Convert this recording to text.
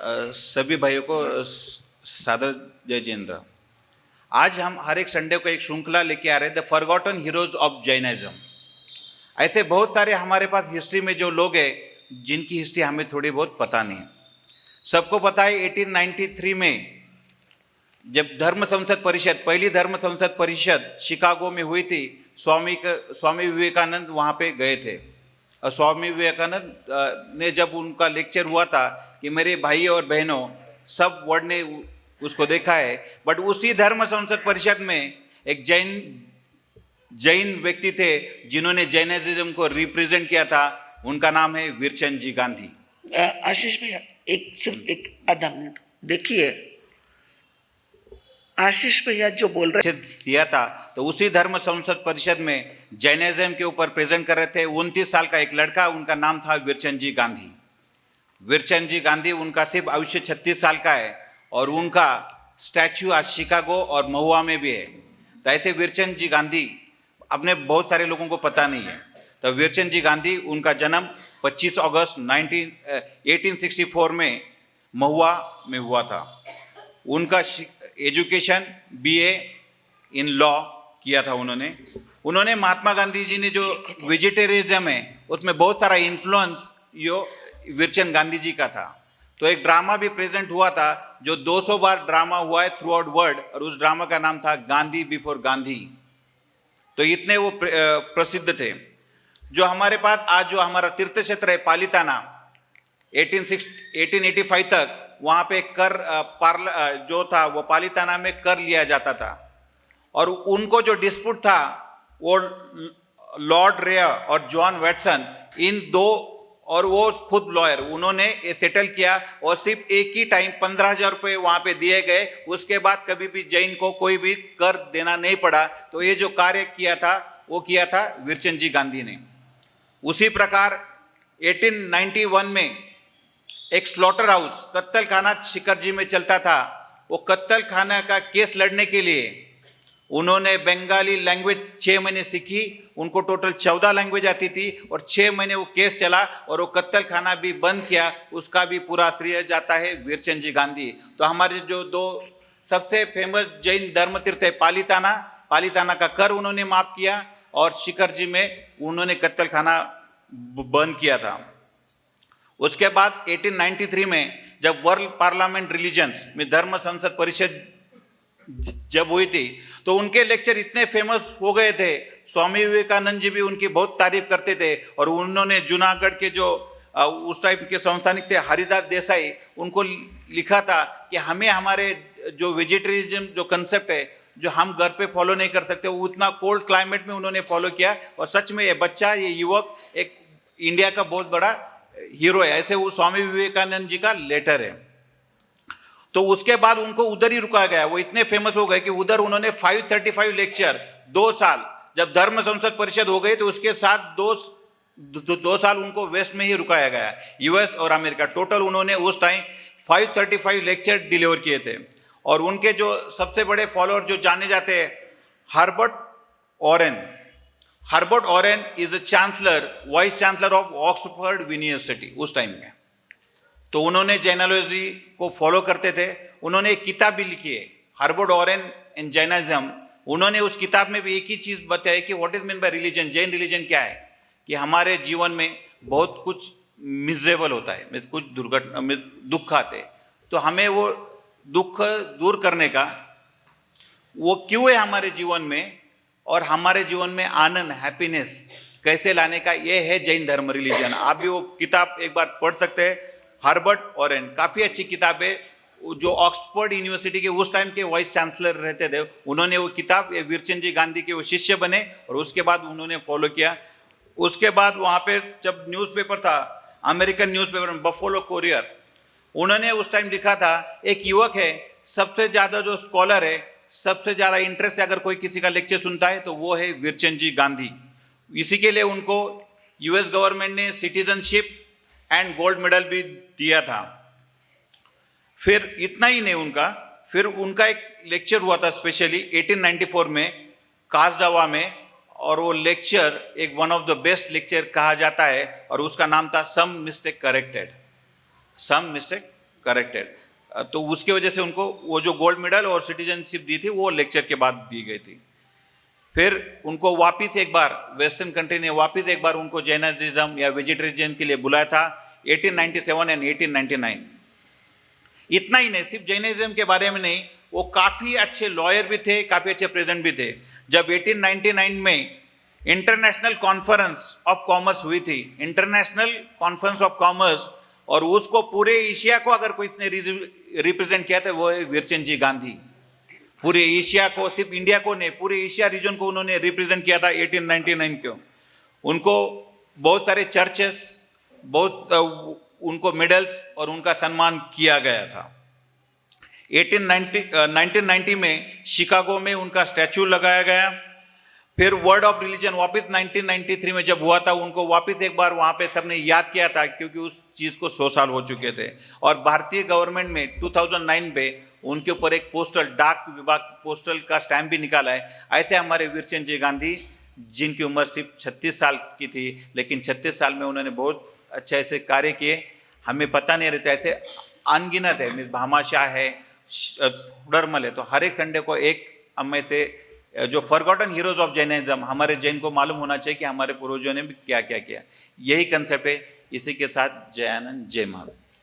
सभी भाइयों को सादर जय जिनेंद्र। आज हम हर एक संडे को एक श्रृंखला लेके आ रहे हैं, the forgotten heroes of Jainism. ऐसे बहुत सारे हमारे पास हिस्ट्री में जो लोग हैं जिनकी हिस्ट्री हमें थोड़ी बहुत पता नहीं है। सबको पता है 1893 में जब धर्म संसद परिषद, पहली धर्म संसद परिषद शिकागो में हुई थी, स्वामी विवेकानंद वहाँ पे गए थे। और स्वामी विवेकानंद ने जब उनका लेक्चर हुआ था कि मेरे भाई और बहनों, सब वर्ल्ड ने उसको देखा है, बट उसी धर्म संसद परिषद में एक जैन व्यक्ति थे जिन्होंने जैनिज्म को रिप्रेजेंट किया था। उनका नाम है वीरचंद जी गांधी। आशीष भैया सिर्फ एक आधा मिनट देखिए। आशीष भैया जो बोल रहे दिया था, तो उसी धर्म संसद परिषद में जैनिज्म के ऊपर प्रेजेंट कर रहे थे 29 साल का एक लड़का, उनका नाम था वीरचंद जी गांधी। वीरचंद जी गांधी, उनका सिर्फ आयुष्य 36 साल का है और उनका स्टैच्यू आज शिकागो और महुआ में भी है। तो ऐसे वीरचंद जी गांधी अपने बहुत सारे लोगों को पता नहीं है। तो वीरचंद जी गांधी, उनका जन्म 25 अगस्त 1864 में महुआ में हुआ था। उनका एजुकेशन बीए इन लॉ किया था उन्होंने महात्मा गांधी जी ने जो वेजिटेरियनिज्म है उसमें बहुत सारा इन्फ्लुएंस यो वीरचंद गांधी जी का था। तो एक ड्रामा भी प्रेजेंट हुआ था जो 200 बार ड्रामा हुआ है थ्रू आउट वर्ल्ड, और उस ड्रामा का नाम था गांधी बिफोर गांधी। तो इतने वो प्रसिद्ध थे। जो हमारे पास आज जो हमारा तीर्थ क्षेत्र है पालिताना, 1885 तक वहाँ पे कर जो था वो पालिताना में कर लिया जाता था। और उनको जो डिस्प्यूट था वो लॉर्ड रेयर और जॉन वैटसन, इन दो, और वो खुद लॉयर, उन्होंने ये सेटल किया और सिर्फ एक ही टाइम 15,000 रुपये वहाँ पे दिए गए। उसके बाद कभी भी जैन को कोई भी कर देना नहीं पड़ा। तो ये जो कार्य किया था वो किया था वीरचंद जी गांधी ने। उसी प्रकार 1891 में एक स्लॉटर हाउस, कत्तल खाना शिकरजी में चलता था। वो कत्तल खाना का केस लड़ने के लिए उन्होंने बंगाली लैंग्वेज 6 महीने सीखी। उनको टोटल 14 लैंग्वेज आती थी और 6 महीने वो केस चला और वो कत्तल खाना भी बंद किया। उसका भी पूरा श्रेय जाता है वीरचंद जी गांधी। तो हमारे जो दो सबसे फेमस जैन धर्म तीर्थ है पालिताना का कर उन्होंने माफ किया और शिकरजी में उन्होंने कत्तल खाना बंद किया था। उसके बाद 1893 में जब वर्ल्ड पार्लियामेंट रिलीजन्स में धर्म संसद परिषद जब हुई थी, तो उनके लेक्चर इतने फेमस हो गए थे, स्वामी विवेकानंद जी भी उनकी बहुत तारीफ करते थे। और उन्होंने जूनागढ़ के जो उस टाइप के संस्थानिक थे हरिदास देसाई, उनको लिखा था कि हमें हमारे जो वेजिटेरियनिज्म जो कंसेप्ट है जो हम घर पे फॉलो नहीं कर सकते, वो उतना कोल्ड क्लाइमेट में उन्होंने फॉलो किया। और सच में ये बच्चा, ये युवक एक इंडिया का बहुत बड़ा हीरो है। ऐसे वो स्वामी विवेकानंद जी का लेटर है। तो उसके बाद उनको उधर ही रुका गया। वो इतने फेमस हो गए कि उधर उन्होंने 535 लेक्चर 2 साल, जब धर्म संसद परिषद हो गई तो उसके साथ दो साल उनको वेस्ट में ही रुकाया गया, यूएस और अमेरिका। टोटल उन्होंने उस टाइम 535 लेक्चर डिलीवर किए थे। और उनके जो सबसे बड़े फॉलोअर जो जाने जाते हैं, Herbert Warren is a chancellor, vice chancellor of Oxford University उस टाइम में। तो उन्होंने जैनोलॉजी को फॉलो करते थे। उन्होंने एक किताब भी लिखी है, हर्बर्ट ऑरेन इन जैनिज्म। उन्होंने उस किताब में भी एक ही चीज़ बताई कि what is mean by religion, Jain religion क्या है। कि हमारे जीवन में बहुत कुछ मिजरेबल होता है, कुछ दुर्घटना में दुख आते, तो हमें वो दुख दूर करने का वो क्यों है हमारे जीवन में, और हमारे जीवन में आनंद, हैप्पीनेस कैसे लाने का, ये है जैन धर्म रिलीजन। आप भी वो किताब एक बार पढ़ सकते हैं, हर्बर्ट ऑरेन, काफ़ी अच्छी किताब है। जो ऑक्सफोर्ड यूनिवर्सिटी के उस टाइम के वाइस चांसलर रहते थे, उन्होंने वो किताब, ये वीरचंद जी गांधी के वो शिष्य बने और उसके बाद उन्होंने फॉलो किया। उसके बाद वहाँ पे जब न्यूज़पेपर था, अमेरिकन न्यूज़पेपर में बफेलो कोरियर, उन्होंने उस टाइम लिखा था एक युवक है, सबसे ज़्यादा जो स्कॉलर है, सबसे ज़्यादा इंटरेस्ट अगर कोई किसी का लेक्चर सुनता है तो वो है वीरचंद जी गांधी। इसी के लिए उनको यूएस गवर्नमेंट ने सिटीजनशिप एंड गोल्ड मेडल भी दिया था। फिर इतना ही नहीं फिर उनका एक लेक्चर हुआ था स्पेशली 1894 में कासडावा में, और वो लेक्चर एक one of the best lecture कहा जाता है और उसका नाम था सम मिस्टेक करेक्टेड। तो उसके वजह से उनको वो जो गोल्ड मेडल और सिटीजनशिप दी थी वो लेक्चर के बाद दी गई थी। फिर उनको वापिस एक बार वेस्टर्न कंट्री ने वापिस एक बार उनको जैनिज्म या वेजिटेरियन के लिए बुलाया था 1897 एंड 1899। इतना ही नहीं, सिर्फ जैनिज्म के बारे में नहीं, वो काफ़ी अच्छे लॉयर भी थे, काफ़ी अच्छे प्रेसिडेंट भी थे। जब 1899 में इंटरनेशनल कॉन्फ्रेंस ऑफ कॉमर्स हुई थी, इंटरनेशनल कॉन्फ्रेंस ऑफ कॉमर्स, और उसको पूरे एशिया को अगर कोई इसने रिप्रेजेंट किया था वो है वीरचंद जी गांधी। पूरे एशिया को, सिर्फ इंडिया को नहीं, पूरे एशिया रीजन को उन्होंने रिप्रेजेंट किया था 1899 को। उनको बहुत सारे चर्चेस, बहुत उनको मेडल्स और उनका सम्मान किया गया था। 1990 में शिकागो में उनका स्टैचू लगाया गया। फिर वर्ड ऑफ रिलीजन वापस 1993 में जब हुआ था, उनको वापस एक बार वहाँ पे सबने याद किया था, क्योंकि उस चीज़ को 100 साल हो चुके थे। और भारतीय गवर्नमेंट में 2009 पे उनके ऊपर एक पोस्टल, डाक विभाग पोस्टल का स्टैम्प भी निकाला है। ऐसे हमारे वीरचंद जी गांधी, जिनकी उम्र सिर्फ 36 साल की थी, लेकिन 36 साल में उन्होंने बहुत अच्छे ऐसे कार्य किए, हमें पता नहीं रहता, ऐसे अनगिनत है। मिस भामाशाह है, धर्मल है, तो हर एक संडे को एक हमें से जो फॉरगॉटन हीरोज ऑफ जैनिज्म, हमारे जैन को मालूम होना चाहिए कि हमारे पूर्वजों ने भी क्या क्या किया। यही कंसेप्ट है। इसी के साथ जय आनंद, जय महाराज।